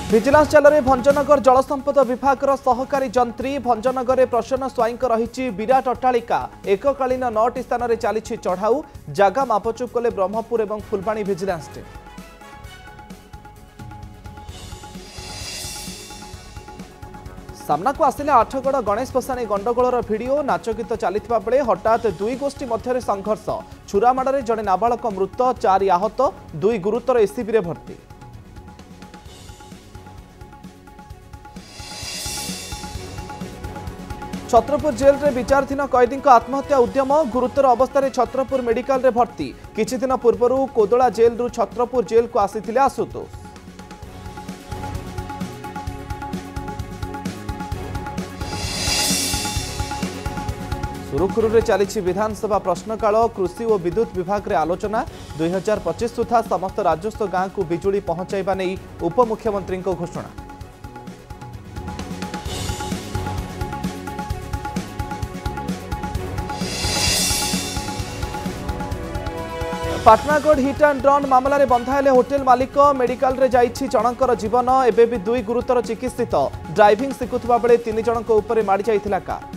Vigilance जाल भंजनगर जलसंपद विभाग सहकारी जंत्री भंजनगर प्रसन्न स्वाई रही विराट अट्टालिका एककालीन 9टी स्थान में चली चढ़ाऊ जगह मापचुप कले ब्रह्मपुर और फुलबाणी विजिलेंस टीम। सामना को आसिले आठगड़ गणेश पसाणी गंडगोलर भिडियो नाच गीत चलता बेले हठात दुई गोष्ठी मध्य संघर्ष छुरामाड़े जड़े नाबालक मृत 4 आहत 2 गुरुतर एसीबी भर्ती। छत्रपुर जेल रे विचाराधीन कैदी आत्महत्या उद्यम गुरुतर अवस्था छत्रपुर मेडिकल रे भर्ती किछि दिन पूर्व कोदला जेल रु छत्रपुर जेल को आसीथिले आशुतोष। सुरुखुरु चली विधानसभा प्रश्नकाल कृषि और विद्युत विभाग रे आलोचना 2025 सुधा समस्त राजस्व गांव को बिजुली पहुंचाइबा नहीं उपमुख्यमंत्री घोषणा। पाटनागढ़ हिट एंड रन मामला रे बंधाइले होटेल मालिक मेडिकल रे जाइछि जणकर जीवन एबे भी 2 गुरुतर चिकित्सित ड्राइविंग शिखुवा बेले 3 जनक ऊपर माड़ी जाइथिला कार।